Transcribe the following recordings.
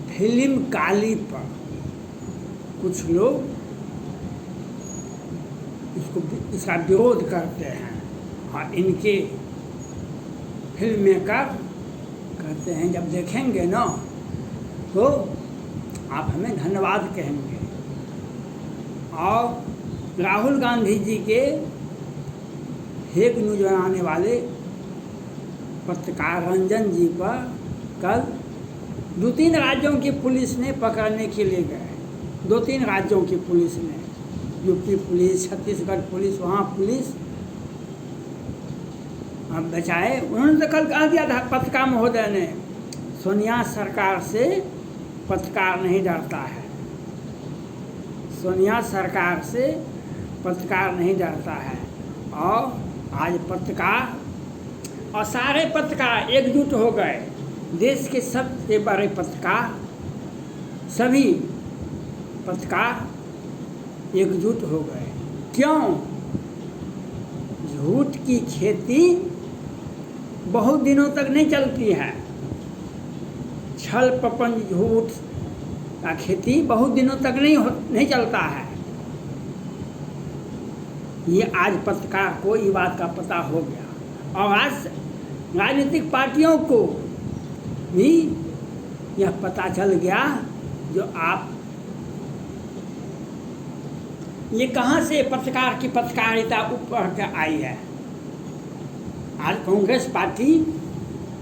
Film काली पर कुछ लोग इसका विरोध करते हैं और इनके फिल्म मेकर कहते हैं जब देखेंगे ना तो आप हमें धन्यवाद कहेंगे। और राहुल गांधी जी के फेक न्यूज बनाने वाले पत्रकार रंजन जी पर कल 2-3 राज्यों की पुलिस ने पकड़ने के लिए गए। 2-3 राज्यों की पुलिस ने, यूपी पुलिस, छत्तीसगढ़ पुलिस, वहाँ पुलिस अब बचाए। उन्होंने तो कल कह दिया था पत्रकार महोदय ने, सोनिया सरकार से पत्रकार नहीं डरता है। सोनिया सरकार से पत्रकार नहीं डरता है। और आज पत्रकार और सारे पत्रकार एकजुट हो गए। देश के सबसे बड़े पत्रकार, सभी पत्रकार एकजुट हो गए। क्यों? झूठ की खेती बहुत दिनों तक नहीं चलती है। छल प्रपंच झूठ का खेती बहुत दिनों तक नहीं चलता है। ये आज पत्रकार को ये बात का पता हो गया। और आज राजनीतिक पार्टियों को भी यह पता चल गया जो आप ये कहाँ से पत्रकार की पत्रकारिता ऊपर के आई है। आज कांग्रेस पार्टी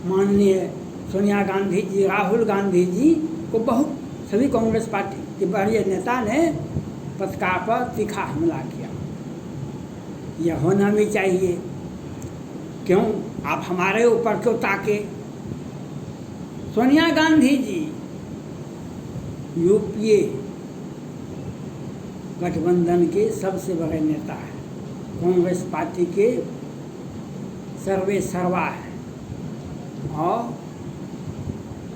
माननीय सोनिया गांधी जी, राहुल गांधी जी को बहुत, सभी कांग्रेस पार्टी के बड़े नेता ने पत्रकार पर तीखा हमला किया। यह होना भी चाहिए। क्यों आप हमारे ऊपर क्यों ताके? सोनिया गांधी जी यूपीए गठबंधन के सबसे बड़े नेता हैं, कांग्रेस पार्टी के सर्वे सर्वा है। और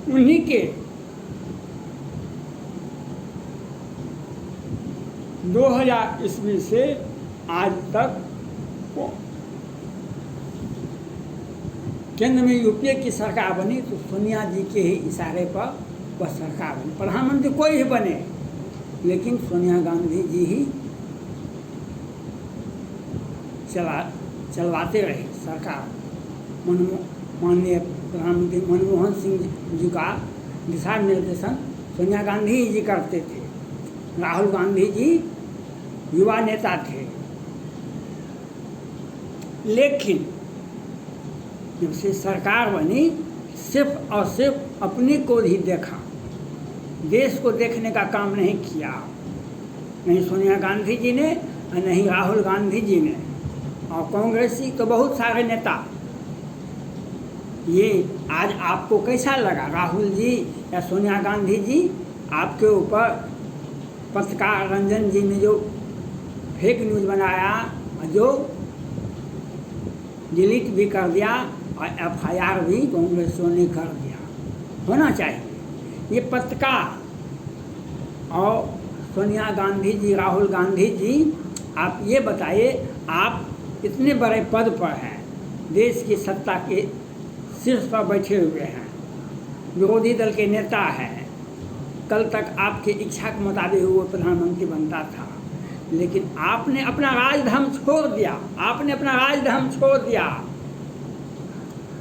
उन्हीं के 2000 ईस्वी से आज तक केंद्र में यूपीए की सरकार बनी तो सोनिया जी के ही इशारे पर वह सरकार बनी। प्रधानमंत्री कोई भी बने लेकिन सोनिया गांधी जी ही चलवाते रहे सरकार। माननीय प्रधानमंत्री मनमोहन सिंह जी का दिशा निर्देशन सोनिया गांधी जी करते थे। राहुल गांधी जी युवा नेता थे। लेकिन जब से सरकार बनी सिर्फ और सिर्फ अपने को ही देखा, देश को देखने का काम नहीं किया। नहीं सोनिया गांधी जी ने और नहीं राहुल गांधी जी ने। और कांग्रेसी तो बहुत सारे नेता। ये आज आपको कैसा लगा राहुल जी या सोनिया गांधी जी आपके ऊपर पत्रकार रंजन जी ने जो फेक न्यूज़ बनाया, जो डिलीट भी कर दिया और एफआईआर भी कांग्रेसियों ने कर दिया। होना चाहिए ये पत्रकार। और सोनिया गांधी जी, राहुल गांधी जी, आप ये बताइए, आप इतने बड़े पद पर हैं, देश की सत्ता के शीर्ष पर बैठे हुए हैं, विरोधी दल के नेता हैं। कल तक आपकी इच्छा के मुताबिक वो प्रधानमंत्री बनता था, लेकिन आपने अपना राजधर्म छोड़ दिया। आपने अपना राजधर्म छोड़ दिया।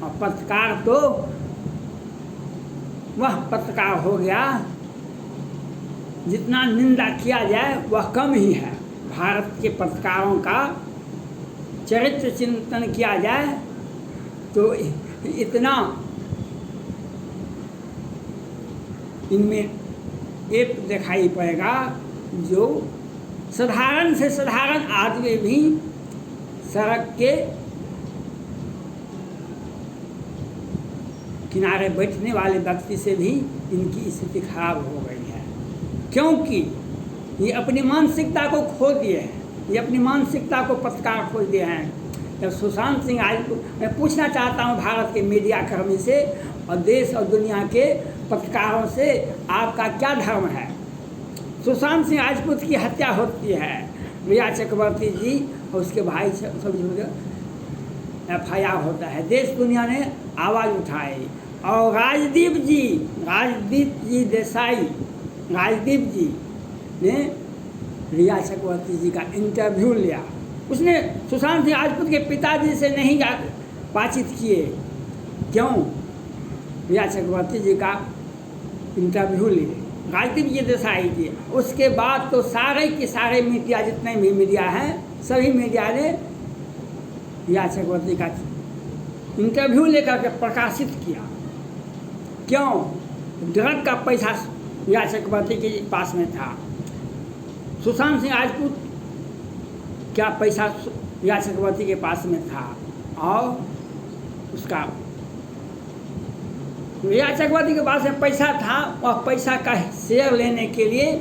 और पत्रकार तो वह पत्रकार हो गया जितना निंदा किया जाए वह कम ही है। भारत के पत्रकारों का चरित्र चिंतन किया जाए तो इतना इनमें एक दिखाई पड़ेगा जो साधारण से साधारण आदमी भी सड़क के किनारे बैठने वाले व्यक्ति से भी इनकी स्थिति खराब हो गई है। क्योंकि ये अपनी मानसिकता को खो दिए हैं। ये अपनी मानसिकता को पत्रकार खो दिए हैं। जब सुशांत सिंह आज मैं पूछना चाहता हूँ भारत के मीडिया कर्मी से और देश और दुनिया के पत्रकारों से, आपका क्या धर्म है? सुशांत सिंह राजपूत की हत्या होती है, रिया चक्रवर्ती जी और उसके भाई सब एफआईआर होता है, देश दुनिया ने आवाज़ उठाई और राजदीप जी देसाई, राजदीप जी ने रिया चक्रवर्ती जी का इंटरव्यू लिया। उसने सुशांत सिंह राजपूत के पिताजी से नहीं जा बातचीत किए, क्यों? रिया चक्रवर्ती जी का इंटरव्यू लिए राजदीप जी देसाई जी। उसके बाद तो सारे के सारे मीडिया, जितने भी मीडिया हैं, सभी मीडिया ने रिया चक्रवर्ती का इंटरव्यू लेकर के प्रकाशित किया। क्यों? ड्रग का पैसा रिया चक्रवर्ती के पास में था। सुशांत सिंह राजपूत क्या पैसा रिया चक्रवर्ती के पास में था, और उसका रिया चक्रवर्ती के पास में पैसा था, और पैसा का शेयर लेने के लिए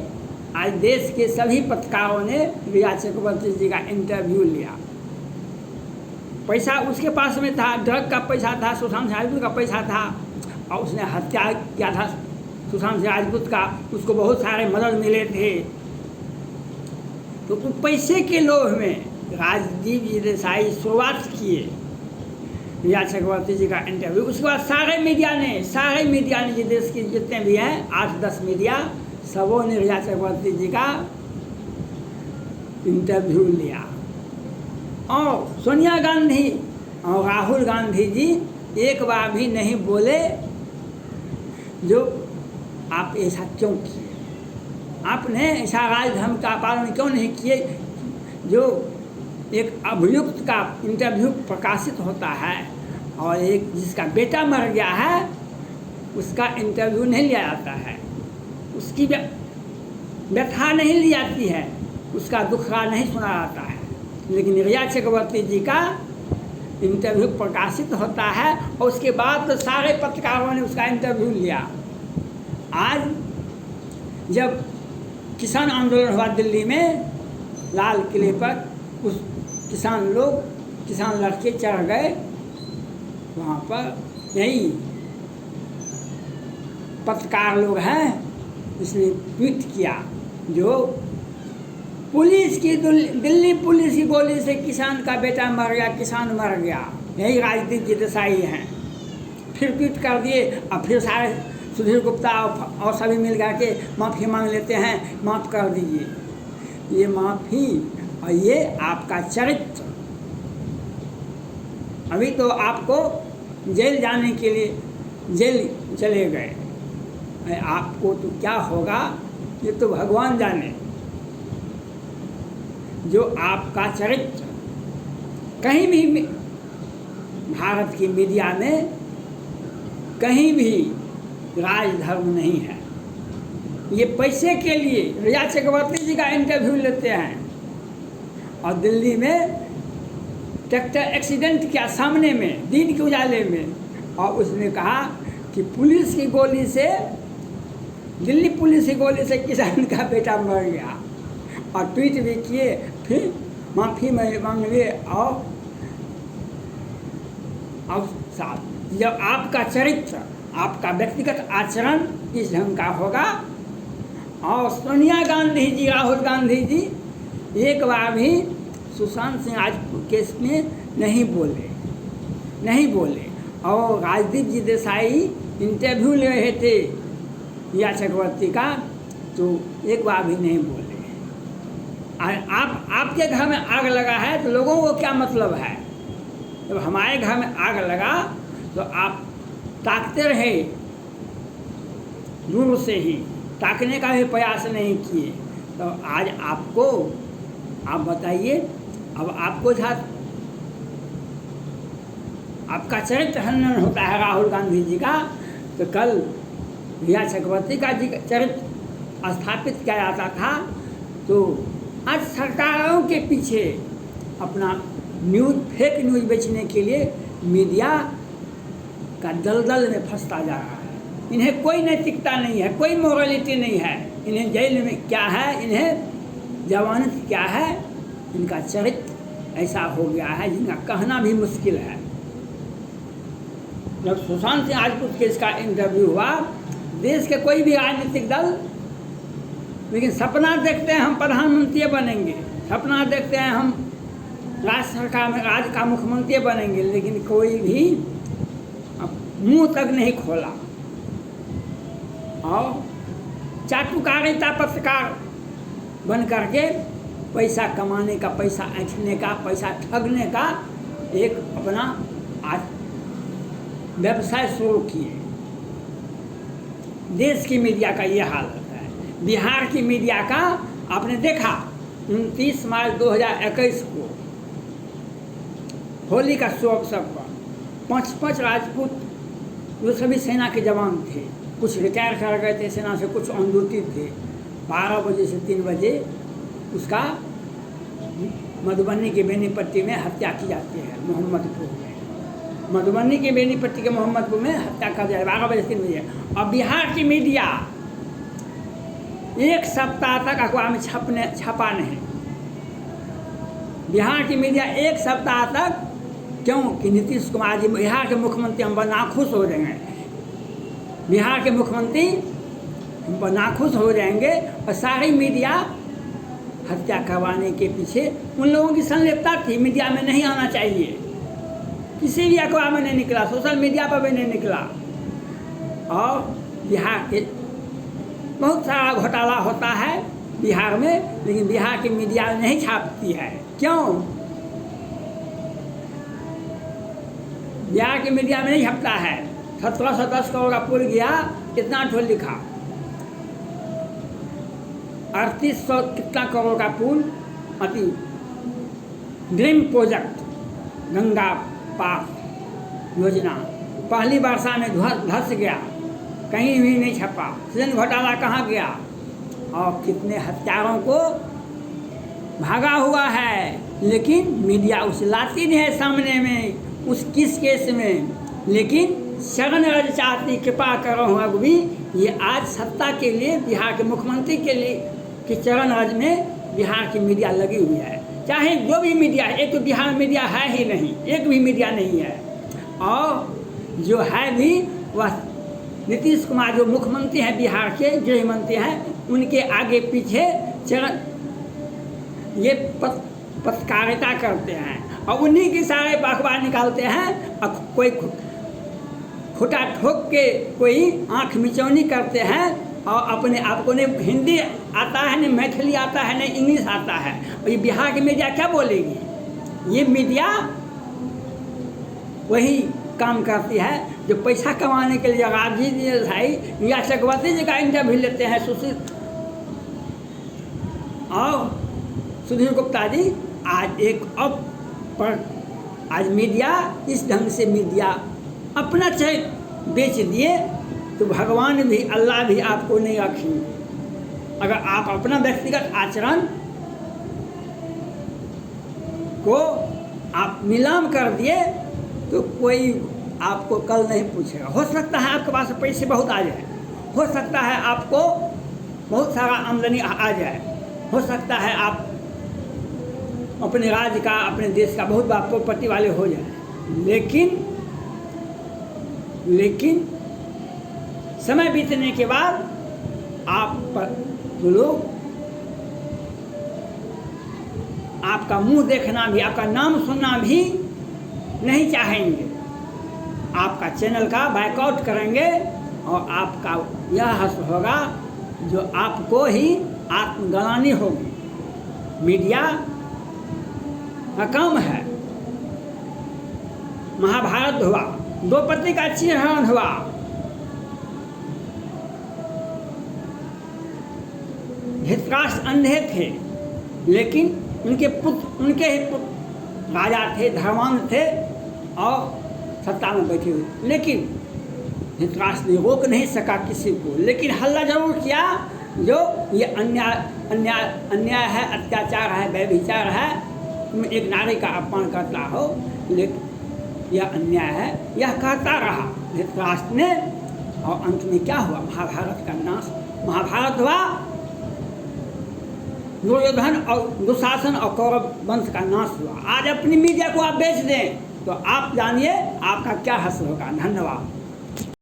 आज देश के सभी पत्रकारों ने रिया चक्रवर्ती जी का इंटरव्यू लिया। पैसा उसके पास में था, ड्रग का पैसा था, सुशांत सिंह राजपूत का पैसा था, और उसने हत्या किया था सुशांत सिंह राजपूत का। उसको बहुत सारे मदद मिले थे। तो पैसे के लोभ में राजदीप जी देसाई शुरुआत किए रिया चक्रवर्ती जी का इंटरव्यू। उसके बाद सारे मीडिया ने जो देश के जितने भी हैं 8-10 मीडिया, सबों ने रिया चक्रवर्ती जी का इंटरव्यू लिया। और सोनिया गांधी और राहुल गांधी जी एक बार भी नहीं बोले जो आप ऐसा क्यों किए, आपने ऐसा राजधर्म का पालन क्यों नहीं किए। जो एक अभियुक्त का इंटरव्यू प्रकाशित होता है और एक जिसका बेटा मर गया है उसका इंटरव्यू नहीं लिया जाता है, उसकी व्यथा नहीं ली जाती है, उसका दुखड़ा नहीं सुना जाता है। लेकिन रिया चक्रवर्ती जी का इंटरव्यू प्रकाशित होता है और उसके बाद तो सारे पत्रकारों ने उसका इंटरव्यू लिया। आज जब किसान आंदोलन हुआ दिल्ली में, लाल किले पर कुछ किसान लड़के चढ़ गए, वहाँ पर यही पत्रकार लोग हैं, इसने ट्वीट किया जो दिल्ली पुलिस की गोली से किसान का बेटा मर गया, किसान मर गया, यही राजदीप जी देसाई हैं। फिर ट्वीट कर दिए, अब फिर सारे सुधीर गुप्ता और सभी मिल करके माफ़ी मांग लेते हैं, माफ़ कर दीजिए। ये माफ़ी और ये आपका चरित्र, अभी तो आपको जेल जाने के लिए जेल चले गए, आपको तो क्या होगा ये तो भगवान जाने। जो आपका चरित्र कहीं भी भारत की मीडिया में कहीं भी राजधर्म नहीं है। ये पैसे के लिए रिया चक्रवर्ती जी का इंटरव्यू लेते हैं और दिल्ली में ट्रैक्टर एक्सीडेंट किया सामने में, दिन के उजाले में, और उसने कहा कि पुलिस की गोली से, दिल्ली पुलिस की गोली से किसान का बेटा मर गया, और ट्वीट भी किए, फिर माफ़ी मांग लिए। और साथ जब आपका चरित्र, आपका व्यक्तिगत आचरण इस ढंग का होगा, और सोनिया गांधी जी, राहुल गांधी जी एक बार भी सुशांत सिंह राजपूत केस में नहीं बोले, और राजदीप जी देसाई इंटरव्यू ले रहे थे रिया चक्रवर्ती का, तो एक बार भी नहीं बोले। आपके घर में आग लगा है तो लोगों को क्या मतलब है? जब हमारे घर में आग लगा तो आप ताकते रहे, दूर से ही ताकने का भी प्रयास नहीं किए। तो आज आपको, आप बताइए, अब आपको साथ आपका चरित्र हनन होता है राहुल गांधी जी का, तो कल रिया चक्रवर्ती का जी चरित्र स्थापित किया जाता था। तो आज सरकारों के पीछे अपना फेक न्यूज़ बेचने के लिए मीडिया का दलदल में फंसता जा रहा है। इन्हें कोई नैतिकता नहीं है, कोई मोरालिटी नहीं है। इन्हें जेल में क्या है, इन्हें जमानत क्या है, इनका चरित्र ऐसा हो गया है जिनका कहना भी मुश्किल है। जब सुशांत सिंह राजपूत केस का इंटरव्यू हुआ, देश के कोई भी राजनीतिक दल, लेकिन सपना देखते हैं हम प्रधानमंत्री बनेंगे, सपना देखते हैं हम राज्य सरकार में राज्य का मुख्यमंत्री बनेंगे, लेकिन कोई भी मुंह तक नहीं खोला। और चाटुकारिता पत्रकार बन करके पैसा कमाने का, पैसा ऐंठने का, पैसा ठगने का एक अपना आज व्यवसाय शुरू किए। देश की मीडिया का ये हालत है। बिहार की मीडिया का आपने देखा 29 मार्च 2021 को होली का शुभ अवसर पर 5 राजपूत जो सभी सेना के जवान थे, कुछ रिटायर कर गए थे सेना से, कुछ ऑन ड्यूटी थे, 12 बजे से 3 बजे उसका मधुबनी के बेनीपट्टी में हत्या की जाती है। मोहम्मदपुर में, मधुबनी के बेनीपट्टी के मोहम्मदपुर में हत्या कर जाए 12 बजे से 3 बजे। और बिहार की मीडिया एक सप्ताह तक अखबार में छपा नहीं। बिहार की मीडिया एक सप्ताह तक, क्यों कि नीतीश कुमार जी बिहार के मुख्यमंत्री हम पर नाखुश हो रहे हैं। बिहार के मुख्यमंत्री हम पर नाखुश हो जाएंगे और सारी मीडिया हत्या करवाने के पीछे उन लोगों की संलिप्तता थी। मीडिया में नहीं आना चाहिए, किसी भी अखबार में नहीं निकला, सोशल मीडिया पर भी नहीं निकला। और बिहार के बहुत सारा घोटाला होता है बिहार में, लेकिन बिहार की मीडिया नहीं छापती है। क्यों? बिहार की मीडिया में नहीं छपता है। 1710 करोड़ का पुल गया, कितना ठोल लिखा, 3800 कितना करोड़ का पुल, अति ड्रीम प्रोजेक्ट गंगा पार योजना पहली वर्षा में धस गया, कहीं भी नहीं छपा। सृजन घोटाला कहाँ गया? और कितने हत्यारों को भागा हुआ है, लेकिन मीडिया उसे लाती नहीं है सामने में उस किस केस में। लेकिन शरण रज चाहती कृपा करो अगुवी, ये आज सत्ता के लिए बिहार के मुख्यमंत्री के लिए कि चरण रज में बिहार की मीडिया लगी हुई है। चाहे जो भी मीडिया है, एक तो बिहार में मीडिया है ही नहीं, एक भी मीडिया नहीं है। और जो है भी वह नीतीश कुमार जो मुख्यमंत्री हैं बिहार के, गृह मंत्री हैं, उनके आगे पीछे चरण ये पत्रकारिता करते हैं और उन्हीं के सारे अखबार निकालते हैं। अब कोई खुटा ठोक के कोई आँख मिचौनी करते हैं और अपने आप को नहीं हिंदी आता है, नहीं मैथिली आता है, नहीं इंग्लिश आता है। और ये बिहार की मीडिया क्या बोलेगी? ये मीडिया वही काम करती है जो पैसा कमाने के लिए राजी जी भाई या चक्रवर्ती जी का इंटरव्यू लेते हैं सुशील और सुधीर गुप्ता जी। आज एक अब पर आज मीडिया इस ढंग से मीडिया अपना चरित्र बेच दिए तो भगवान भी, अल्लाह भी आपको नहीं रखेंगे। अगर आप अपना व्यक्तिगत आचरण को आप नीलाम कर दिए तो कोई आपको कल नहीं पूछेगा। हो सकता है आपके पास पैसे बहुत आ जाए, हो सकता है आपको बहुत सारा आमदनी आ जाए, हो सकता है आप अपने राज्य का, अपने देश का बहुत बड़ा प्रॉपर्टी वाले हो जाए, लेकिन समय बीतने के बाद आप पर जो लोग आपका मुंह देखना भी, आपका नाम सुनना भी नहीं चाहेंगे, आपका चैनल का बायकॉट करेंगे और आपका यह हश्र होगा जो आपको ही आत्मग्लानि होगी। मीडिया का काम है। महाभारत हुआ, द्रौपदी का चिरहरण हुआ, धृतराष्ट्र अंधे थे लेकिन उनके पुत्र, उनके ही पुत्र राजा थे, धर्मांध थे और सत्ता में बैठे हुए, लेकिन धृतराष्ट्र ने रोक नहीं सका किसी को। लेकिन हल्ला जरूर किया जो ये अन्याय है, अत्याचार है, व्यभिचार है, तुम एक नारी का अपमान करता हो, लेकिन यह अन्याय है, यह कहता रहा धृतराष्ट्र ने। और अंत में क्या हुआ? महाभारत का नाश, महाभारत हुआ, दुर्योधन और दुशासन और कौरव वंश का नाश हुआ। आज अपनी मीडिया को आप बेच दें तो आप जानिए आपका क्या हश्र होगा। धन्यवाद।